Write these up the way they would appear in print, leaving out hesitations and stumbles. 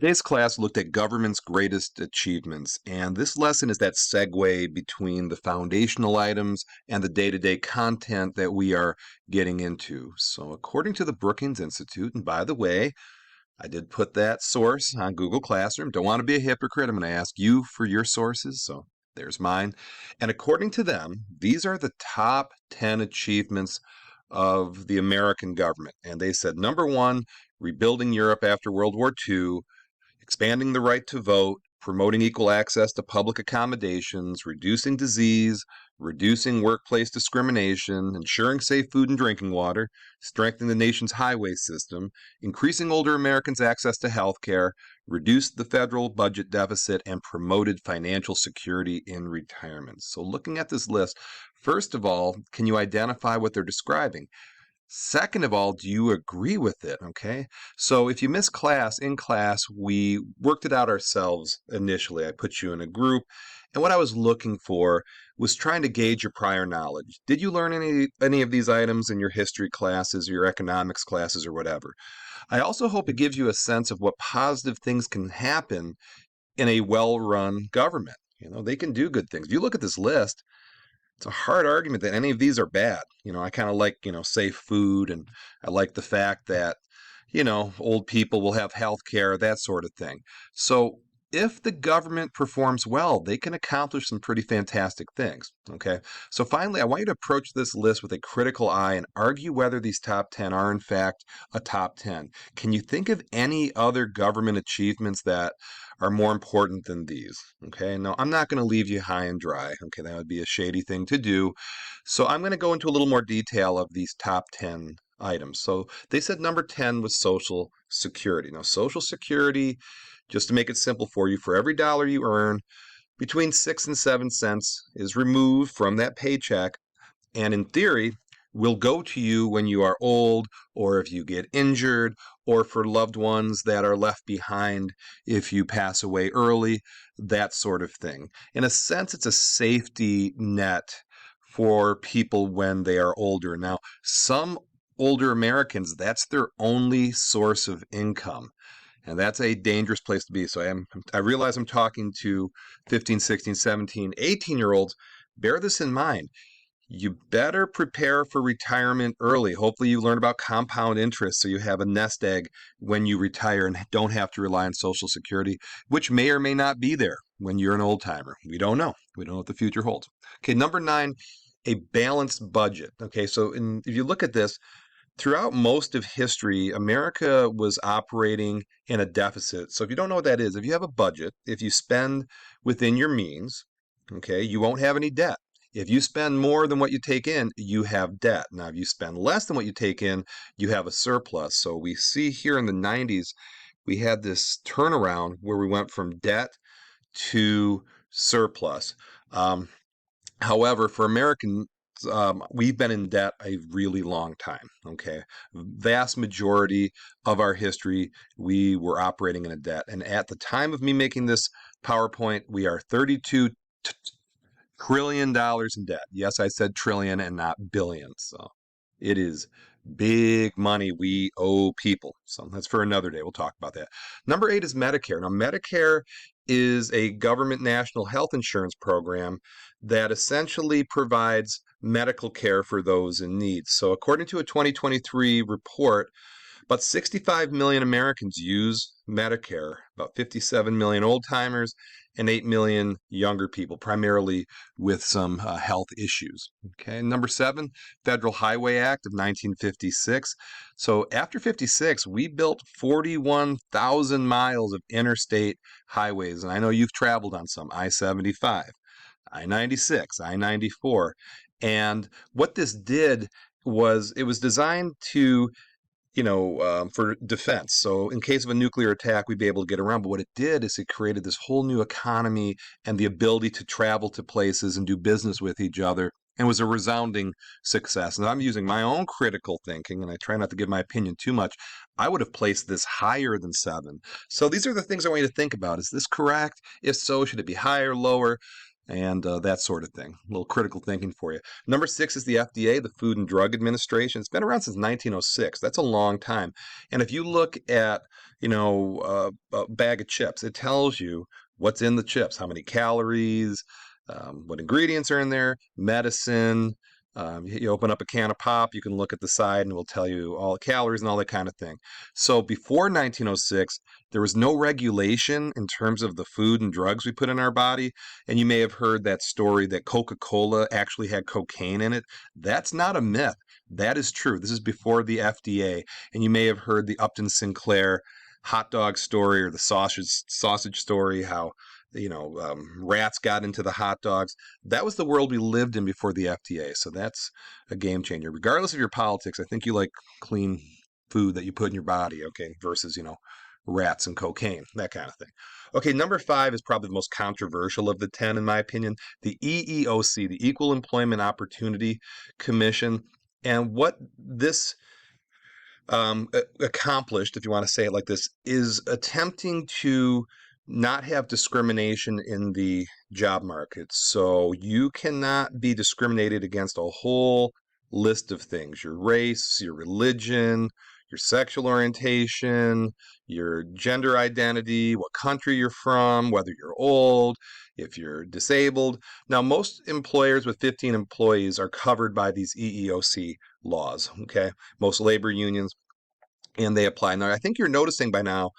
Today's class looked at government's greatest achievements, and this lesson is that segue between the foundational items and the day-to-day content that we are getting into. So according to the Brookings Institute, and by the way, I did put that source on Google Classroom. Don't want to be a hypocrite. I'm going to ask you for your sources, so there's mine. And according to them, these are the top 10 achievements of the American government. And they said, number one, rebuilding Europe after World War II, expanding the right to vote, promoting equal access to public accommodations, reducing disease, reducing workplace discrimination, ensuring safe food and drinking water, strengthening the nation's highway system, increasing older Americans' access to health care, reduced the federal budget deficit, and promoted financial security in retirement. So looking at this list, first of all, can you identify what they're describing? Second of all, do you agree with it? Okay. So if you miss class, in class, we worked it out ourselves initially. I put you in a group, and what I was looking for was trying to gauge your prior knowledge. Did you learn any of these items in your history classes, your economics classes, or whatever? I also hope it gives you a sense of what positive things can happen in a well-run government. They can do good things. If you look at this list, it's a hard argument that any of these are bad. I kind of like, safe food, and I like the fact that, old people will have health care, that sort of thing. So if the government performs well, they can accomplish some pretty fantastic things. Okay. So finally, I want you to approach this list with a critical eye and argue whether these top 10 are in fact a top 10. Can you think of any other government achievements that are more important than these? Okay. No, I'm not going to leave you high and dry. Okay. That would be a shady thing to do. So I'm going to go into a little more detail of these top 10 items. So they said number 10 was Social Security. Now, Social Security, just to make it simple for you, for every dollar you earn, between 6 and 7 cents is removed from that paycheck, and in theory, will go to you when you are old, or if you get injured, or for loved ones that are left behind if you pass away early, that sort of thing. In a sense, it's a safety net for people when they are older. Now, some older Americans, that's their only source of income. And that's a dangerous place to be. So I realize I'm talking to 15, 16, 17, 18-year-olds. Bear this in mind. You better prepare for retirement early. Hopefully you learn about compound interest so you have a nest egg when you retire and don't have to rely on Social Security, which may or may not be there when you're an old timer. We don't know. We don't know what the future holds. Okay, number 9, a balanced budget. Okay, so if you look at this, throughout most of history, America was operating in a deficit. So if you don't know what that is, if you have a budget, if you spend within your means, okay, you won't have any debt. If you spend more than what you take in, you have debt. Now, if you spend less than what you take in, you have a surplus. So we see here in the 90s, we had this turnaround where we went from debt to surplus. However, for American we've been in debt a really long time. Okay. Vast majority of our history, we were operating in a debt. And at the time of me making this PowerPoint, we are $32 trillion in debt. Yes, I said trillion and not billion. So it is big money we owe people. So that's for another day. We'll talk about that. Number 8 is Medicare. Now, Medicare is a government national health insurance program that essentially provides medical care for those in need. So according to a 2023 report, about 65 million Americans use Medicare, about 57 million old-timers, and 8 million younger people, primarily with some health issues. Okay, number 7, Federal Highway Act of 1956. So after 56, we built 41,000 miles of interstate highways, and I know you've traveled on some, I-75, I-96, I-94. And what this did was it was designed to for defense. So in case of a nuclear attack, we'd be able to get around. But what it did is it created this whole new economy and the ability to travel to places and do business with each other, and was a resounding success. And I'm using my own critical thinking, and I try not to give my opinion too much. I would have placed this higher than 7. So these are the things I want you to think about. Is this correct? If so, should it be higher, lower? and that sort of thing. A little critical thinking for you. Number 6 is the FDA, the Food and Drug Administration. It's been around since 1906. That's a long time. And if you look at, a bag of chips, it tells you what's in the chips, how many calories, what ingredients are in there, medicine. You open up a can of pop, you can look at the side and it will tell you all the calories and all that kind of thing. So before 1906, there was no regulation in terms of the food and drugs we put in our body. And you may have heard that story that Coca-Cola actually had cocaine in it. That's not a myth. That is true. This is before the FDA. And you may have heard the Upton Sinclair hot dog story or the sausage story, how rats got into the hot dogs. That was the world we lived in before the FDA. So that's a game changer. Regardless of your politics, I think you like clean food that you put in your body, okay, versus, rats and cocaine, that kind of thing. Okay, number 5 is probably the most controversial of the 10, in my opinion, the EEOC, the Equal Employment Opportunity Commission. And what this accomplished, if you want to say it like this, is attempting to not have discrimination in the job market. So you cannot be discriminated against a whole list of things: your race, your religion, your sexual orientation, your gender identity, what country you're from, whether you're old, if you're disabled. Now, most employers with 15 employees are covered by these EEOC laws, okay? Most labor unions, and they apply. Now, I think you're noticing by now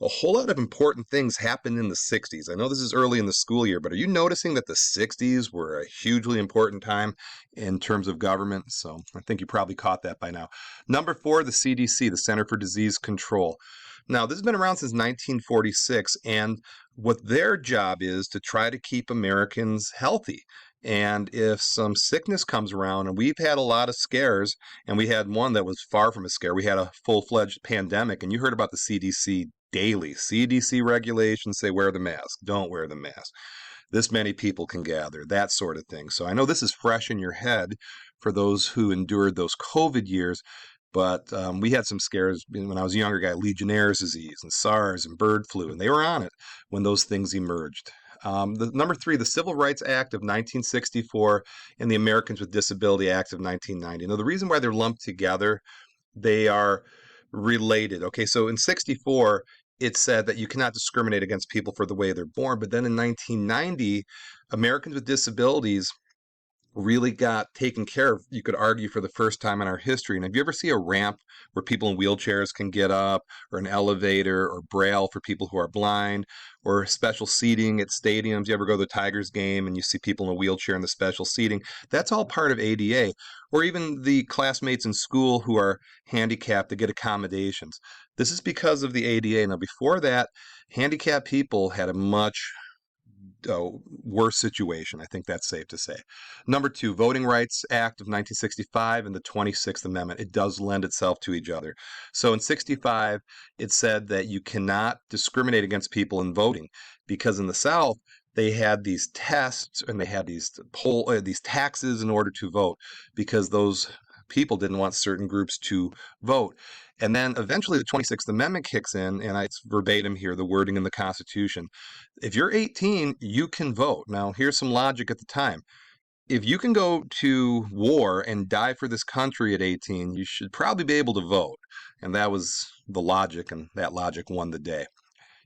a whole lot of important things happened in the 60s. I know this is early in the school year, but are you noticing that the 60s were a hugely important time in terms of government? So I think you probably caught that by now. Number 4, the CDC, the Center for Disease Control. Now, this has been around since 1946, and what their job is to try to keep Americans healthy. And if some sickness comes around, and we've had a lot of scares, and we had one that was far from a scare. We had a full-fledged pandemic, and you heard about the CDC daily. CDC regulations say wear the mask, don't wear the mask. This many people can gather, that sort of thing. So I know this is fresh in your head for those who endured those COVID years, but we had some scares when I was a younger guy: Legionnaire's disease and SARS and bird flu, and they were on it when those things emerged. The number 3, the Civil Rights Act of 1964 and the Americans with Disability Act of 1990. Now, the reason why they're lumped together, they are related. Okay, so in 64, it said that you cannot discriminate against people for the way they're born. But then in 1990, Americans with disabilities really got taken care of, you could argue, for the first time in our history. And if you ever see a ramp where people in wheelchairs can get up, or an elevator, or braille for people who are blind, or special seating at stadiums, you ever go to the Tigers game and you see people in a wheelchair in the special seating, that's all part of ADA. Or even the classmates in school who are handicapped to get accommodations. This is because of the ADA. Now, before that, handicapped people had a much worse situation. I think that's safe to say. Number 2, Voting Rights Act of 1965 and the 26th Amendment. It does lend itself to each other. So in 65, it said that you cannot discriminate against people in voting, because in the South, they had these tests and they had these taxes in order to vote, because those people didn't want certain groups to vote. And then eventually the 26th Amendment kicks in, and it's verbatim here, the wording in the Constitution. If you're 18, you can vote. Now, here's some logic at the time. If you can go to war and die for this country at 18, you should probably be able to vote. And that was the logic, and that logic won the day.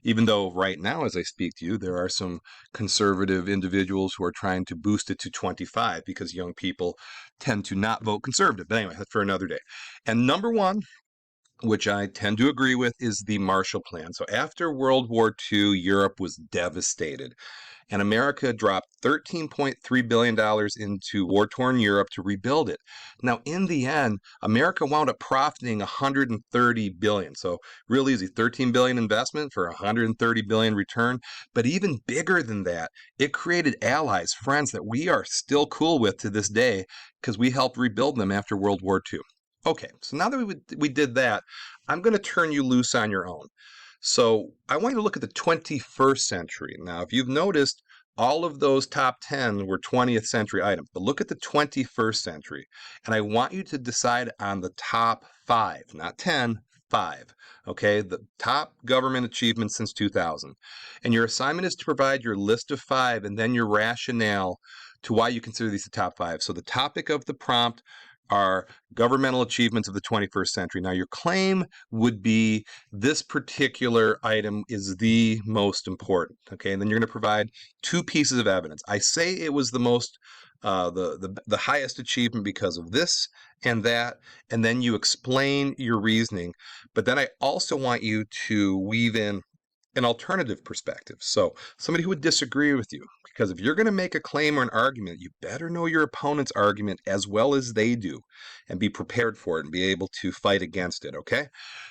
Even though right now, as I speak to you, there are some conservative individuals who are trying to boost it to 25 because young people tend to not vote conservative. But anyway, that's for another day. And number 1, which I tend to agree with, is the Marshall Plan. So after World War II, Europe was devastated, and America dropped $13.3 billion into war-torn Europe to rebuild it. Now, in the end, America wound up profiting $130 billion. So real easy, $13 billion investment for $130 billion return. But even bigger than that, it created allies, friends that we are still cool with to this day, because we helped rebuild them after World War II. Okay, so now that we did that, I'm going to turn you loose on your own. So I want you to look at the 21st century. Now, if you've noticed, all of those top 10 were 20th century items, but look at the 21st century. And I want you to decide on the top 5, not 10, 5. Okay, the top government achievements since 2000. And your assignment is to provide your list of 5 and then your rationale to why you consider these the top 5. So the topic of the prompt are governmental achievements of the 21st century. Now, your claim would be this particular item is the most important. Okay, and then you're going to provide 2 pieces of evidence. I say it was the most the highest achievement because of this and that, and then you explain your reasoning. But then I also want you to weave in an alternative perspective. So somebody who would disagree with you, because if you're going to make a claim or an argument, you better know your opponent's argument as well as they do and be prepared for it and be able to fight against it. Okay.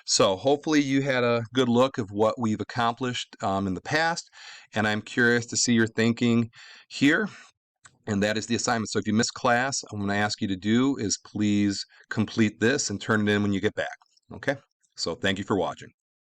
So hopefully you had a good look of what we've accomplished in the past, and I'm curious to see your thinking here. And that is the assignment. So if you miss class, I'm going to ask you to do is please complete this and turn it in when you get back. Okay? So thank you for watching.